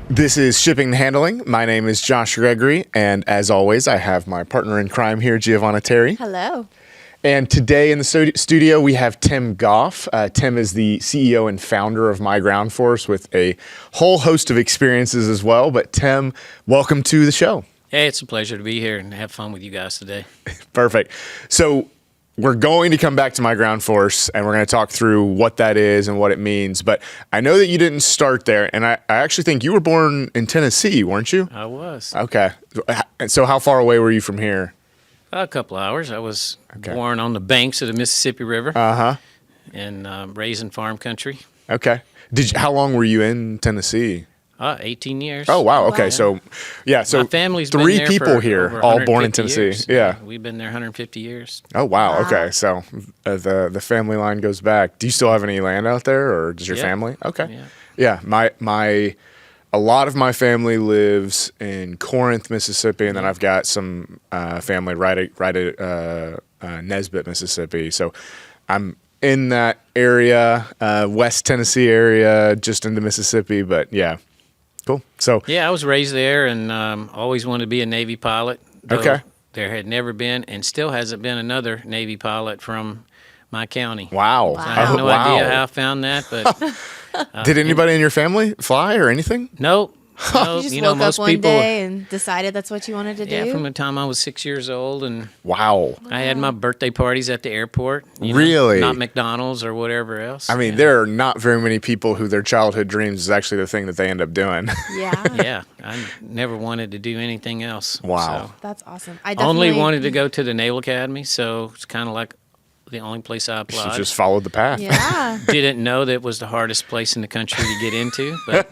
This is Shipping and Handling. My name is Josh Gregory, and as always, I have my partner in crime here, Giovanna Terry. Hello. And today in the studio, we have Tim Goff. Tim is the CEO and founder of MyGroundForce with a whole host of experiences as well. But Tim, welcome to the show. Hey, it's a pleasure to be here and have fun with you guys today. Perfect. So we're going to come back to MyGroundForce, and we're going to talk through what that is and what it means. But I know that you didn't start there, and I actually think you were born in Tennessee, weren't you? I was. Okay. So how far away were you from here? A couple hours. I was born on the banks of the Mississippi River and raised in farm country. Okay. How long were you in Tennessee? 18 years. Oh, wow. Okay. Wow. So my family's been three there people for here, over all born in 150 Tennessee. years. Yeah. We've been there 150 years. Oh, wow. Wow. Okay. So the family line goes back. Do you still have any land out there, or does your Yeah. family? Okay. Yeah. Yeah. A lot of my family lives in Corinth, Mississippi, and then I've got some family right at Nesbitt, Mississippi. So I'm in that area, West Tennessee area, just into Mississippi. But yeah, cool. So Yeah, I was raised there and always wanted to be a Navy pilot. though Okay. There had never been and still hasn't been another Navy pilot from my county. wow. I have no idea how I found that, but Did anybody in your family fly or anything? nope. You just woke up one day and decided that's what you wanted to do? Yeah, from the time I was 6 years old, and Wow. I had my birthday parties at the airport. Really? Not McDonald's or whatever else. I mean, there are not very many people who their childhood dreams is actually the thing that they end up doing. Yeah. Yeah, I never wanted to do anything else. Wow. So. That's awesome. Only wanted to go to the Naval Academy, so it's kind of like the only place I She applied. just followed the path. Yeah. Didn't know that it was the hardest place in the country to get into, but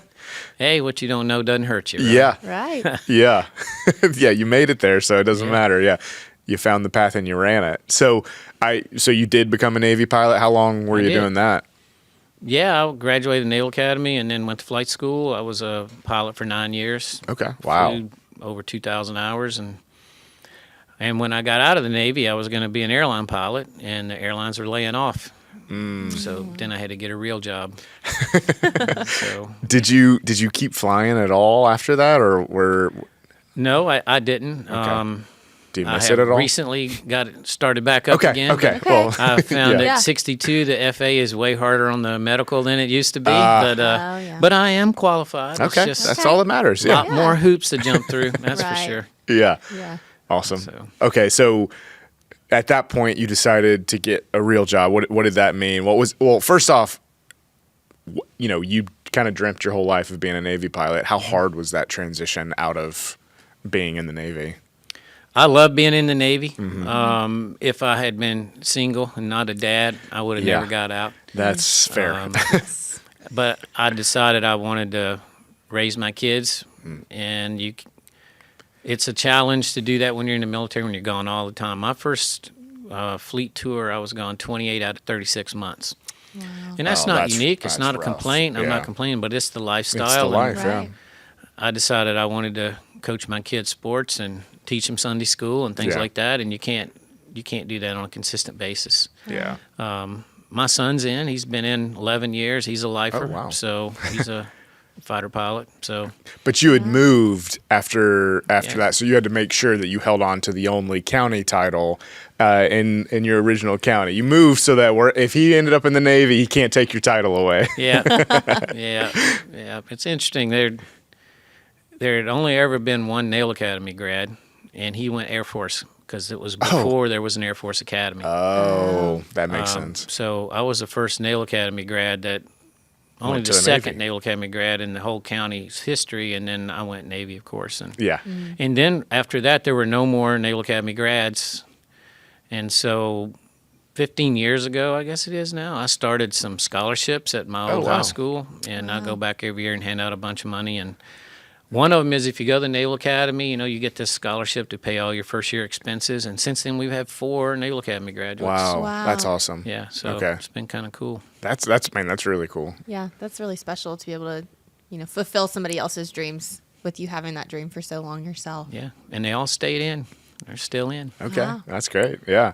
hey, what you don't know doesn't hurt you. Right? Yeah. Right. Yeah. Yeah, you made it there, so it doesn't matter. Yeah. You found the path and you ran it. So you did become a Navy pilot. How long were you did. doing that? Yeah, I graduated the Naval Academy and then went to flight school. I was a pilot for 9 years. Okay. Wow. Flew over 2,000 hours, and when I got out of the Navy, I was going to be an airline pilot, and the airlines were laying off. So then I had to get a real job. So Did you keep flying at all after that, or no, I didn't. do you I miss have it at all? recently got it started back up Okay. again. Okay. Okay. Well, I found Yeah. at 62 the FA is way harder on the medical than it used to be, but I am qualified. okay. It's just That's all that matters. a Yeah. lot more hoops to jump through. That's for Right. sure. Yeah. Yeah. Awesome. So- Okay. So at that point, you decided to get a real job. What did that mean? First off, you kind of dreamt your whole life of being a Navy pilot. How hard was that transition out of being in the Navy? I love being in the Navy. Mm-hmm. If I had been single and not a dad, I would have Yeah. never got out. That's fair. But I decided I wanted to raise my kids, and it's a challenge to do that when you're in the military, when you're gone all the time. My first fleet tour, I was gone 28 out of 36 months. Wow. And that's Oh, not that's- unique. It's that's not a rough. complaint. I'm Yeah. not complaining, but it's the lifestyle. It's the and life, yeah. Right. I decided I wanted to coach my kids sports and teach them Sunday school and things Yeah. like that, and you can't do that on a consistent basis. Yeah. My son's in. He's been in 11 years. He's a lifer. Oh, wow. So he's a fighter pilot. So But you had moved after Yeah. that, so you had to make sure that you held on to the only county title in your original county. You moved so that if he ended up in the Navy, he can't take your title away. yeah, yeah. It's interesting. There had only ever been one Naval Academy grad, and he went Air Force because it was before there was an Air Force Academy. Oh, that makes sense. So I was the first Naval Academy grad that. Only Went the to the second Navy. Naval Academy grad in the whole county's history, and then I went Navy, of course. Yeah. And then after that, there were no more Naval Academy grads. And so 15 years ago, I guess it is now, I started some scholarships at my old wow. high school. And I go back every year and hand out a bunch of money. And one of them is if you go to the Naval Academy, you get this scholarship to pay all your first year expenses. And since then, we've had 4 Naval Academy graduates. Wow. Wow. That's awesome. Yeah, so Okay. it's been kind of cool. That's really cool. Yeah. That's really special to be able to, fulfill somebody else's dreams with you having that dream for so long yourself. Yeah, and they all stayed in. They're still in. Okay. Wow. That's great. Yeah.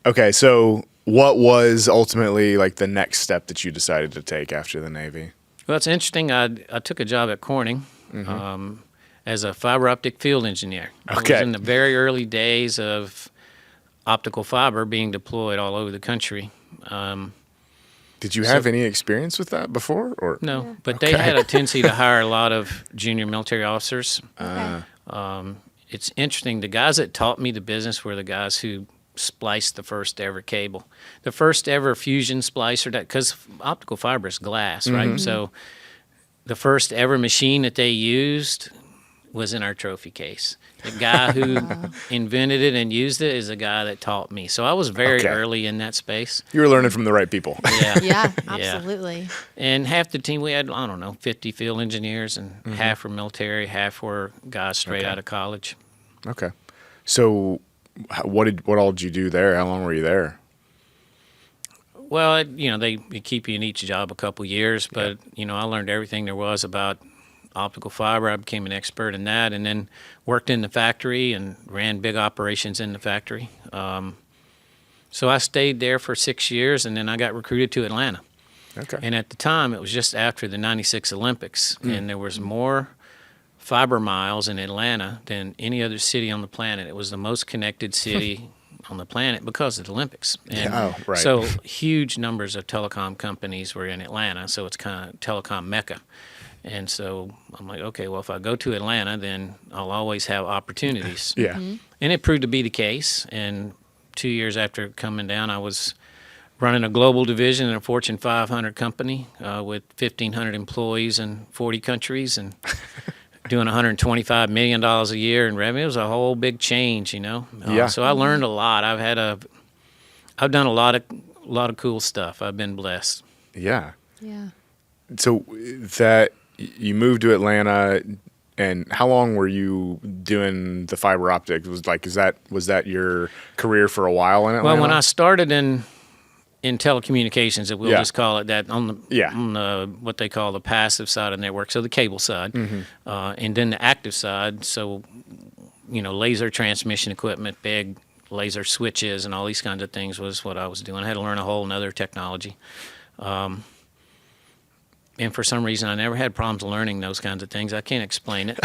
Okay. So what was ultimately like the next step that you decided to take after the Navy? Well, it's interesting. I took a job at Corning. as a fiber optic field engineer. It Okay. was in the very early days of optical fiber being deployed all over the country. Did you have any experience with that before? Or No, but they had a tendency to hire a lot of junior military officers. Okay. It's interesting. The guys that taught me the business were the guys who spliced the first ever cable, the first ever fusion splicer. That because optical fiber is glass, right? So the first ever machine that they used was in our trophy case. The guy who invented it and used it is the guy that taught me. So I was very early in that space. you were learning from the right people. Yeah. Yeah, absolutely. And half the team, we had, I don't know, 50 field engineers, and half were military, half were guys straight out of college. Okay. So what all did you do there? How long were you there? Well, they keep you in each job a couple years, but, I learned everything there was about optical fiber. I became an expert in that, and then worked in the factory and ran big operations in the factory. So I stayed there for 6 years, and then I got recruited to Atlanta. Okay. And at the time, it was just after the '96 Olympics, and there was more fiber miles in Atlanta than any other city on the planet. It was the most connected city on the planet because of the Olympics. And Oh, right. so huge numbers of telecom companies were in Atlanta, so it's kind of telecom mecca. And so I'm like, okay, well, if I go to Atlanta, then I'll always have opportunities. Yeah. And it proved to be the case. And 2 years after coming down, I was running a global division in a Fortune 500 company with 1,500 employees in 40 countries and doing $125 million a year in revenue. It was a whole big change, Yeah. So I learned a lot. I've done a lot of cool stuff. I've been blessed. Yeah. Yeah. So that you moved to Atlanta, and how long were you doing the fiber optic? Was that your career for a while in Atlanta? Well, when I started in telecommunications, we'll Yeah. just call it that, on the what they call the passive side of the network, so the cable side, and then the active side, so laser transmission equipment, big laser switches, and all these kinds of things was what I was doing. I had to learn a whole nother technology. And for some reason, I never had problems learning those kinds of things. I can't explain it.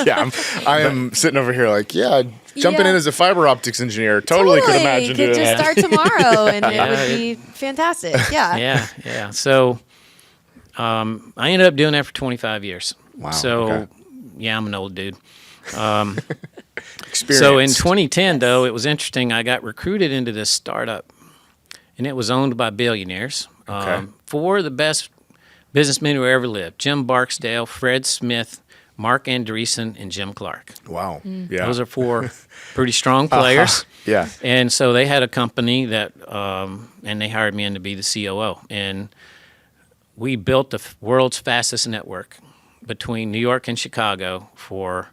Yeah, I am sitting over here like, jumping in as a fiber optics engineer. Totally could imagine could doing just that. start tomorrow, and Yeah, it would be fantastic. Yeah. Yeah. So I ended up doing that for 25 years. Wow, So, okay. yeah, I'm an old dude. Experience. So in 2010, though, it was interesting. I got recruited into this startup, and it was owned by billionaires. Okay. Four of the best businessmen who ever lived: Jim Barksdale, Fred Smith, Mark Andreessen, and Jim Clark. Wow. Yeah. Those are four pretty strong players. Yeah. And so they had a company that, and they hired me in to be the COO. And we built the world's fastest network between New York and Chicago for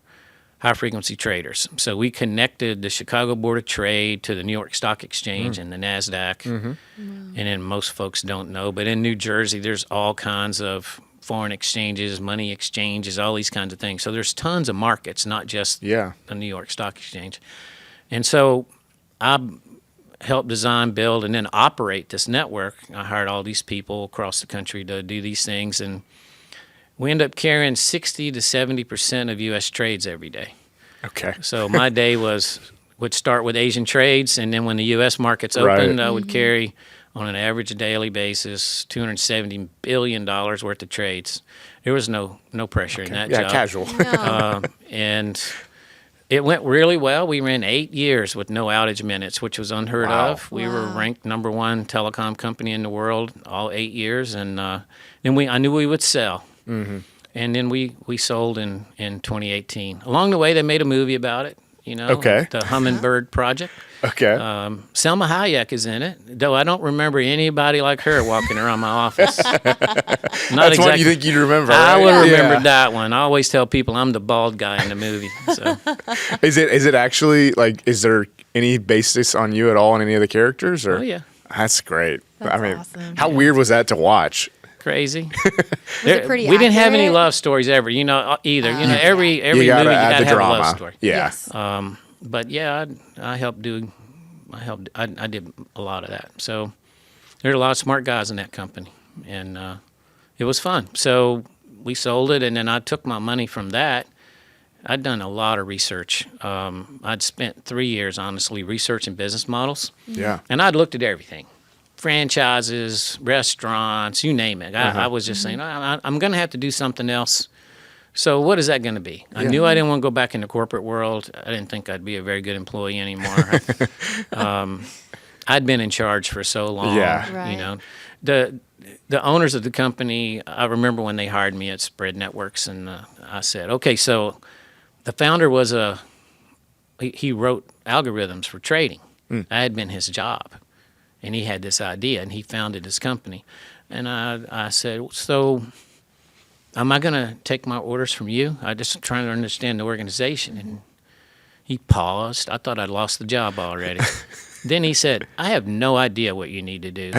high-frequency traders. So we connected the Chicago Board of Trade to the New York Stock Exchange and the NASDAQ. And then most folks don't know, but in New Jersey, there's all kinds of foreign exchanges, money exchanges, all these kinds of things. So there's tons of markets, not just the New York Stock Exchange. And so I helped design, build, and then operate this network. I hired all these people across the country to do these things, and we end up carrying 60 to 70% of U.S. trades every day. Okay. So my day would start with Asian trades, and then when the U.S. markets opened, I would carry, on an average daily basis, $270 billion worth of trades. There was no pressure in that job. Yeah, casual. No. And it went really well. We ran 8 years with no outage minutes, which was unheard Wow. of. We were ranked number one telecom company in the world all 8 years, and then I knew we would sell. And then we sold in 2018. Along the way, they made a movie about it. Okay. The Hummingbird Project. Okay. Selma Hayek is in it, though I don't remember anybody like her walking around my office. That's one you think you'd remember, I right? would remember that one. I always tell people I'm the bald guy in the movie. So Is it actually, is there any basis on you at all in any of the characters? Or? Oh, yeah. That's great. That's awesome. How weird was that to watch? Crazy. it pretty we didn't have any accurate? love stories ever, either. Every You movie you gotta gotta add the have drama. a love story. Yeah. Yes. But yeah, I did a lot of that. So there are a lot of smart guys in that company, and it was fun. So we sold it, and then I took my money from that. I'd done a lot of research. I'd spent 3 years, honestly, researching business models. Yeah. And I'd looked at everything. Franchises, restaurants, you name it. I was just saying, I'm going to have to do something else. So what is that going to be? I knew I didn't want to go back in the corporate world. I didn't think I'd be a very good employee anymore. I'd been in charge for so long. Yeah. Right. You know, the owners of the company, I remember when they hired me at Spread Networks, and I said, okay, so the founder was he wrote algorithms for trading. I had been his job, and he had this idea, and he founded his company. And I said, so am I going to take my orders from you? I just trying to understand the organization. And he paused. I thought I'd lost the job already. Then he said, I have no idea what you need to do.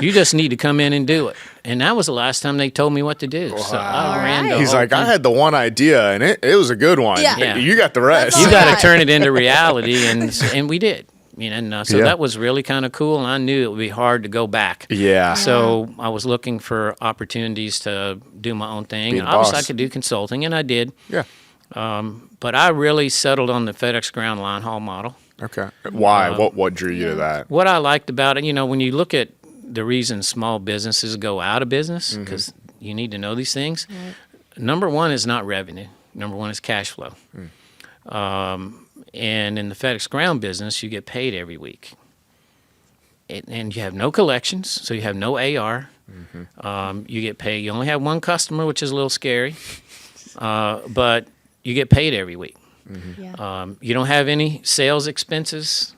You just need to come in and do it. And that was the last time they told me what to do. So I ran the He's whole like, I thing. had the one idea, and it was a good one. Yeah. You got the rest. You all got right. to turn it into reality, and we did. You know, and, so Yeah. that was really kind of cool, and I knew it would be hard to go back. Yeah. So I was looking for opportunities to do my own thing. Be the Obviously, I boss. could do consulting, and I did. Yeah. But I really settled on the FedEx Ground Linehaul model. Okay. Why? What drew you to that? What I liked about it, you know, when you look at the reason small businesses go out of business, because you need to know these things. Right. Number one is not revenue. Number one is cash flow. And in the FedEx Ground business, you get paid every week. And you have no collections, so you have no AR. You get paid. You only have one customer, which is a little scary, but you get paid every week. Yeah. You don't have any sales expenses.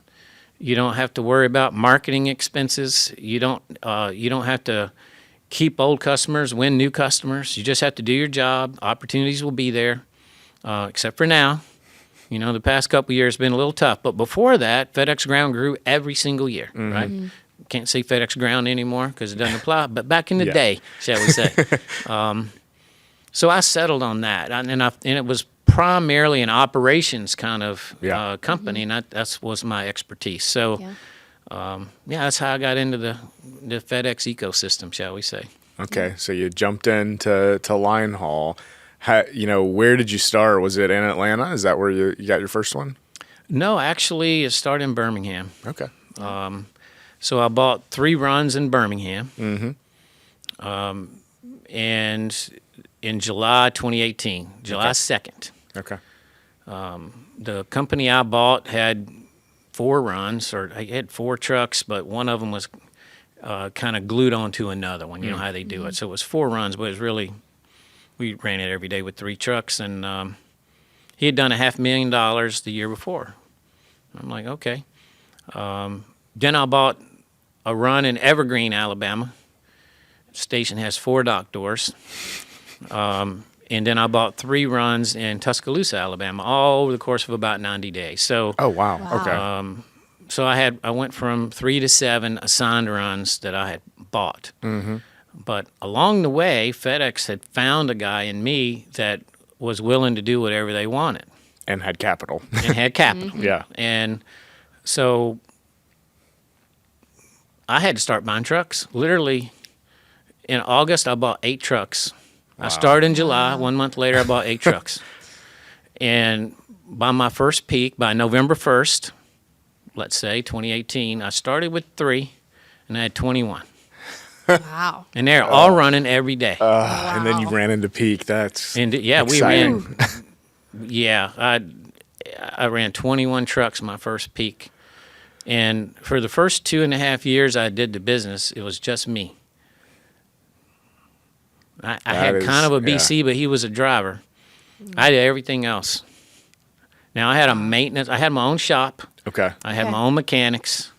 You don't have to worry about marketing expenses. You don't have to keep old customers, win new customers. You just have to do your job. Opportunities will be there, except for now. You know, the past couple of years have been a little tough. But before that, FedEx Ground grew every single year, right? Can't say FedEx Ground anymore because it doesn't apply. But back in the Yeah. day, shall we say. So I settled on that. And it was primarily an operations kind of Yeah. company, and that was my expertise. So, Yeah. that's how I got into the FedEx ecosystem, shall we say. Okay. So you jumped into Linehaul. Where did you start? Was it in Atlanta? Is that where you got your first one? No, actually, it started in Birmingham. Okay. So I bought 3 runs in Birmingham. And in July 2018, July 2nd, Okay. the company I bought had 4 runs, or I had 4 trucks, but one of them was kind of glued onto another one. You know how they do it. So it was 4 runs, but it was really, we ran it every day with 3 trucks, and he had done $500,000 the year before. I'm like, okay. Then I bought a run in Evergreen, Alabama. The station has 4 dock doors. And then I bought 3 runs in Tuscaloosa, Alabama, all over the course of about 90 days. So, Oh wow. Wow. Okay. so I went from 3 to 7 assigned runs that I had bought. But along the way, FedEx had found a guy in me that was willing to do whatever they wanted And had capital. and had capital. Yeah. And so I had to start buying trucks. Literally, in August, I bought 8 trucks. I started in July. 1 month later, I bought 8 trucks. And by my first peak, by November 1st, let's say 2018, I started with 3, and I had 21. Wow. And they're all running every day. And then you Wow. ran into peak. That's And yeah, exciting. I ran 21 trucks my first peak. And for the first 2.5 years I did the business, it was just me. I had is- kind of a yeah. BC, but he was a driver. I did everything else. Now I had a maintenance. I had my own shop. Okay. I had Okay. my own mechanics,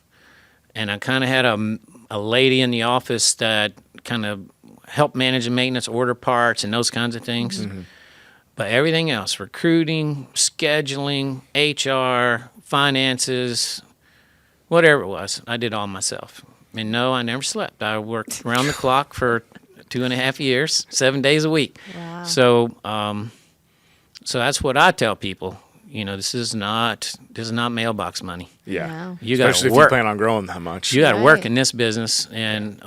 and I kind of had a lady in the office that kind of helped manage the maintenance, order parts, and those kinds of things. But everything else, recruiting, scheduling, HR, finances, whatever it was, I did all myself. And no, I never slept. I worked around the clock for 2.5 years, 7 days a week. Wow. So, so that's what I tell people. You know, this is not mailbox money. Yeah. Wow. You got Especially to if you work. plan on growing that much. You got to work Right. in this business, and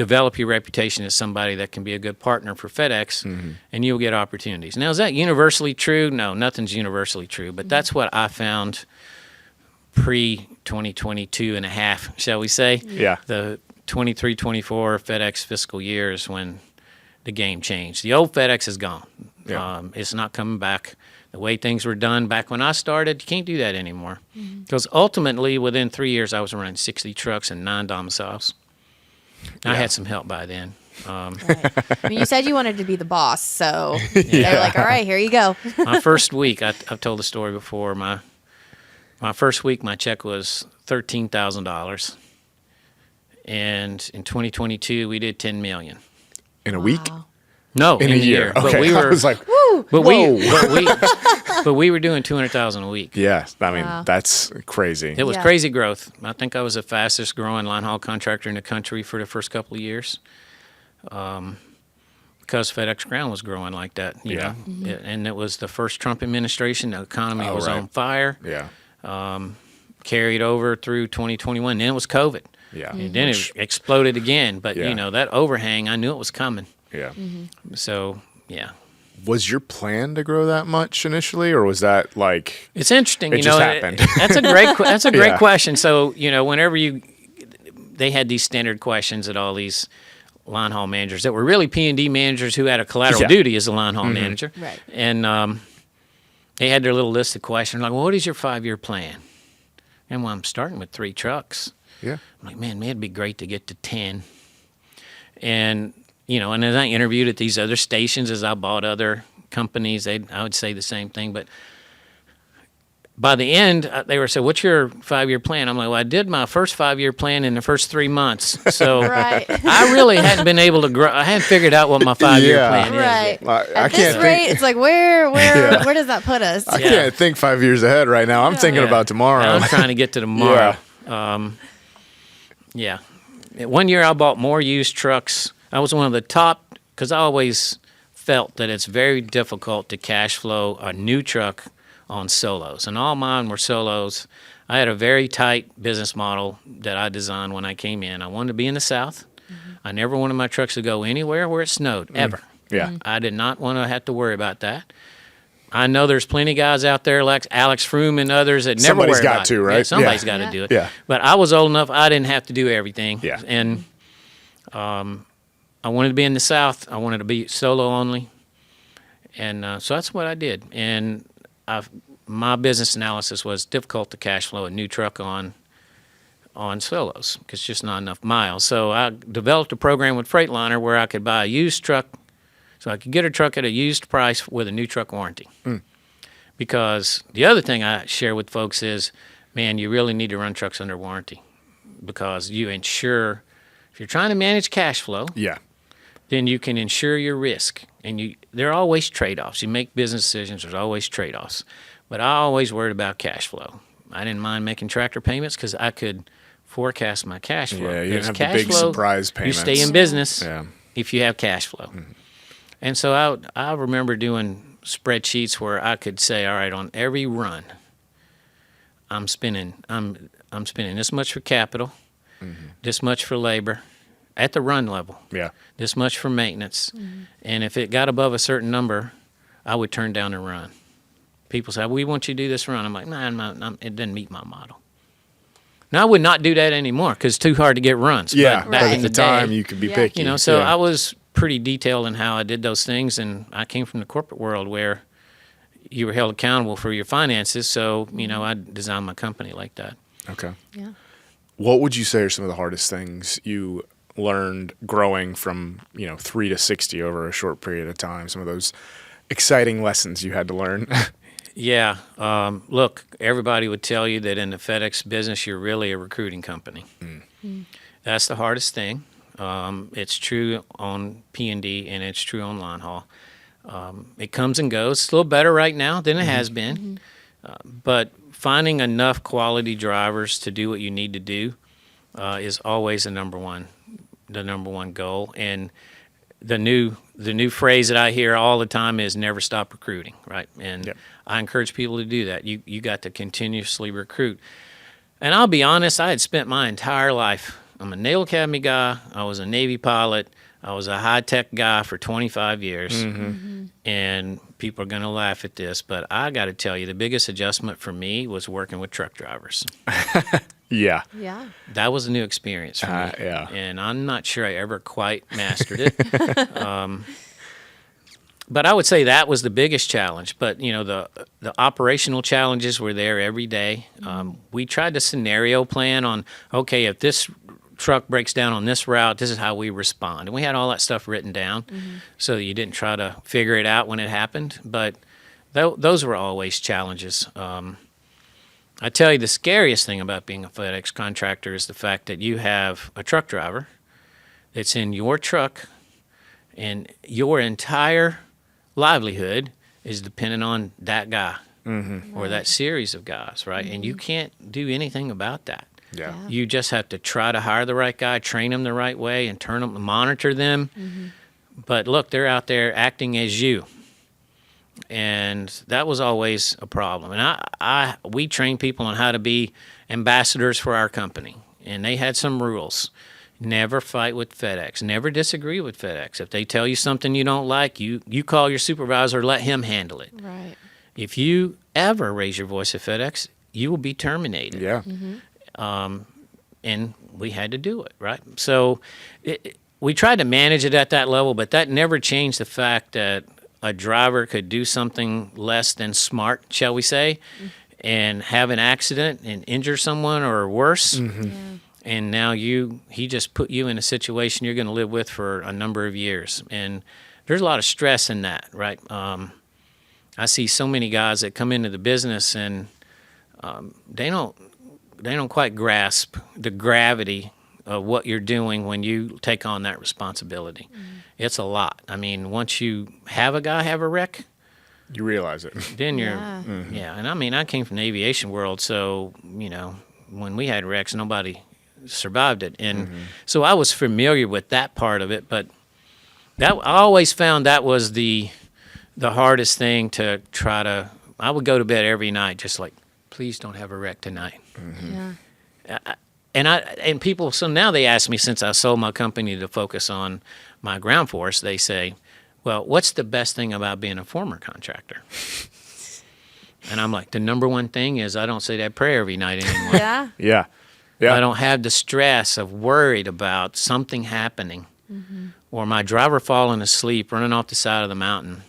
develop your reputation as somebody that can be a good partner for FedEx, and you'll get opportunities. Now, is that universally true? No, nothing's universally true, but that's what I found pre-2022 and a half, shall we say. Yeah. The 23-24 FedEx fiscal year is when the game changed. The old FedEx is gone. Yeah. It's not coming back. The way things were done back when I started, you can't do that anymore. Because ultimately, within 3 years, I was running 60 trucks and 9 domiciles. I had some help by then. Right. I mean, you said you wanted to be the boss, so they're like, all right, here you go. My first week, I've told the story before, my first week, my check was $13,000. And in 2022, we did $10 million. In a week? Wow. No, In a year. Okay. But we I were, was like, but whoa. we were doing 200,000 a week. yeah, I mean, Wow. that's crazy. It was Yeah. crazy growth. I think I was the fastest growing line haul contractor in the country for the first couple of years, because FedEx Ground was growing like that. You Yeah. know? And it was the first Trump administration. The economy Oh, was right. on fire. Yeah. Carried over through 2021. Then it was COVID. Yeah. And then it exploded again. But Yeah. you know, that overhang, I knew it was coming. Yeah. So yeah. Was your plan to grow that much initially, or was that like, It's interesting, It you just know. happened. That's a great. That's a great Yeah. question. So you know, whenever they had these standard questions at all these line haul managers that were really P&D managers who had a collateral Yeah. duty as a line haul manager, Right. and they had their little list of questions like, well, "What is your 5-year plan?" And well, I'm starting with 3 trucks. yeah, I'm like, man, it'd be great to get to 10. And you know, and as I interviewed at these other stations, as I bought other companies, I would say the same thing. But by the end, they were saying, "What's your 5-year plan?" I'm like, "Well, I did my first 5-year plan in the first 3 months, so Right. I really hadn't been able to grow. I hadn't figured out what my 5-year Yeah. plan is." Right. yet. I At this can't rate, think. it's like, where Yeah. where does that put us? I Yeah. can't think 5 years ahead right now. I'm thinking Yeah. about tomorrow. I'm trying to get to tomorrow. Yeah. 1 year I bought more used trucks. I was one of the top, because I always felt that it's very difficult to cash flow a new truck on solos. And all mine were solos. I had a very tight business model that I designed when I came in. I wanted to be in the South. I never wanted my trucks to go anywhere where it snowed, ever. Yeah. I did not want to have to worry about that. I know there's plenty of guys out there like Alex Froome and others that never Somebody's worry got about to, it. right? Yeah, somebody's Yeah. got to Yeah. do it. Yeah. But I was old enough, I didn't have to do everything. Yeah. And I wanted to be in the South. I wanted to be solo only. And so that's what I did. And my business analysis was difficult to cash flow a new truck on solos because it's just not enough miles. So I developed a program with Freightliner where I could buy a used truck, so I could get a truck at a used price with a new truck warranty. Because the other thing I share with folks is, man, you really need to run trucks under warranty because you insure, if you're trying to manage cash flow, Yeah. then you can insure your risk. And there are always trade-offs. You make business decisions, there's always trade-offs. But I always worried about cash flow. I didn't mind making tractor payments because I could forecast my cash flow. Yeah, you didn't Because have the cash big flow, surprise you stay payments. in business Yeah. if you have cash flow. And so I remember doing spreadsheets where I could say, all right, on every run, I'm spending this much for capital, this much for labor at the run level, Yeah. this much for maintenance. And if it got above a certain number, I would turn down the run. People say, we want you to do this run. I'm like, nah, it doesn't meet my model. Now, I would not do that anymore because it's too hard to get runs. Yeah. But But back at in the the time, day, you could be Yeah. picky. you know, so Yeah. I was pretty detailed in how I did those things. And I came from the corporate world where you were held accountable for your finances. So, you know, I designed my company like that. Okay. Yeah. What would you say are some of the hardest things you learned growing from 3 to 60 over a short period of time? Some of those exciting lessons you had to learn. Yeah. Look, everybody would tell you that in the FedEx business, you're really a recruiting company. That's the hardest thing. It's true on P&D and it's true on line haul. It comes and goes. It's a little better right now than it has been. But finding enough quality drivers to do what you need to do is always the number one goal. And the new phrase that I hear all the time is never stop recruiting, right? And Yep. I encourage people to do that. You got to continuously recruit. And I'll be honest, I had spent my entire life I'm a Naval Academy guy. I was a Navy pilot. I was a high-tech guy for 25 years. And people are going to laugh at this, but I got to tell you, the biggest adjustment for me was working with truck drivers. Yeah. Yeah. That was a new experience for me. Yeah. And I'm not sure I ever quite mastered it. But I would say that was the biggest challenge. But, the operational challenges were there every day. We tried to scenario plan on, okay, if this truck breaks down on this route, this is how we respond. And we had all that stuff written down so you didn't try to figure it out when it happened. But those were always challenges. I tell you, the scariest thing about being a FedEx contractor is the fact that you have a truck driver that's in your truck, and your entire livelihood is dependent on that guy or that series of guys, right? And you can't do anything about that. Yeah. You just have to try to hire the right guy, train them the right way, and monitor them. But look, they're out there acting as you. And that was always a problem. And we trained people on how to be ambassadors for our company. And they had some rules. Never fight with FedEx. Never disagree with FedEx. If they tell you something you don't like, you call your supervisor, let him handle it. Right. If you ever raise your voice at FedEx, you will be terminated. Yeah. And we had to do it, right? So we tried to manage it at that level, but that never changed the fact that a driver could do something less than smart, shall we say, and have an accident and injure someone or worse. Yeah. And now he just put you in a situation you're going to live with for a number of years. And there's a lot of stress in that, right? I see so many guys that come into the business and they don't quite grasp the gravity of what you're doing when you take on that responsibility. It's a lot. I mean, once you have a guy have a wreck, You realize it. then you're, Yeah. yeah. And I mean, I came from the aviation world, so, when we had wrecks, nobody survived it. And so I was familiar with that part of it, but I always found that was the hardest thing to try to, I would go to bed every night just like, please don't have a wreck tonight. Yeah. And people, so now they ask me, since I sold my company to focus on my ground force, they say, well, what's the best thing about being a former contractor? And I'm like, the number one thing is I don't say that prayer every night anymore. Yeah. Yeah. Yeah. I don't have the stress of worried about something happening or my driver falling asleep, running off the side of the mountain.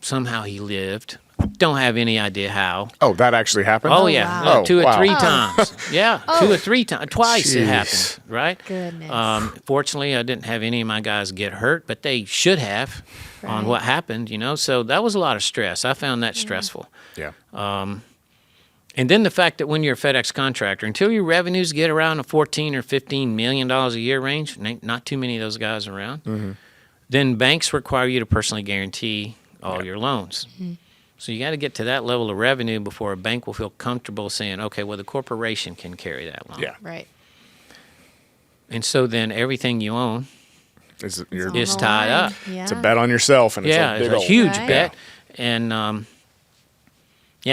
Somehow he lived. Don't have any idea how. Oh, that actually happened? Oh, yeah. wow. 2 or wow. 3 times. Yeah. Oh. 2 or 3 times. Twice it Jeez. happened, right? Goodness. Fortunately, I didn't have any of my guys get hurt, but they should have on Right. what happened, So that was a lot of stress. I found that stressful. Yeah. And then the fact that when you're a FedEx contractor, until your revenues get around the $14 or $15 million a year range, not too many of those guys around, then banks require you to personally guarantee all your loans. So you got to get to that level of revenue before a bank will feel comfortable saying, okay, well, the corporation can carry that loan. Yeah. Right. And so then everything you own It's It's you're- on It's the tied line. up. Yeah. it's a bet on yourself, and it's yeah, a big it's a old- huge Right. bet. And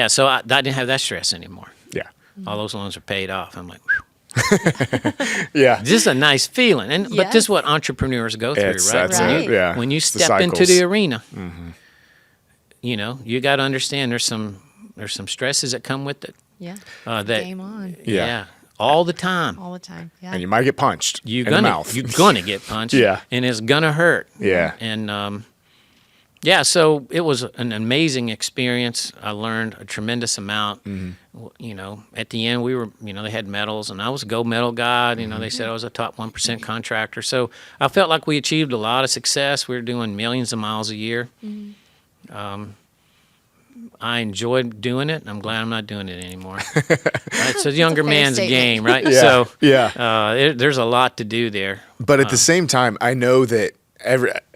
so I didn't have that stress anymore. Yeah. All those loans are paid off. I'm like, whew. Yeah. This is a nice feeling. But this Yes. is what entrepreneurs go through, It's, right? that's Right. it. Yeah. When you It's the step into cycles. the arena, you got to understand there's some stresses that come with it. Yeah. That Game on. yeah, all the time. All the time. Yeah. And you might get punched You're in the mouth. gonna get punched. Yeah. And it's gonna hurt. Yeah. And so it was an amazing experience. I learned a tremendous amount. At the end we were, they had medals, and I was a gold medal guy. They said I was a top 1% contractor. So I felt like we achieved a lot of success. We were doing millions of miles a year. I enjoyed doing it. I'm glad I'm not doing it anymore. Right? So the younger fair man's statement. game, right? Yeah. So Yeah. there's a lot to do there. But at the same time, I know that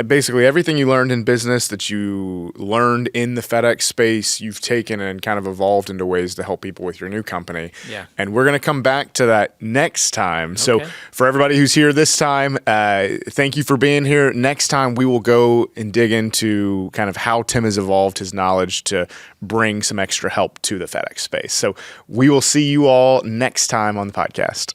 basically everything you learned in business that you learned in the FedEx space, you've taken and kind of evolved into ways to help people with your new company. Yeah. And we're going to come back to that next time. So Okay. for everybody who's here this time, thank you for being here. Next time, we will go and dig into kind of how Tim has evolved his knowledge to bring some extra help to the FedEx space. So we will see you all next time on the podcast.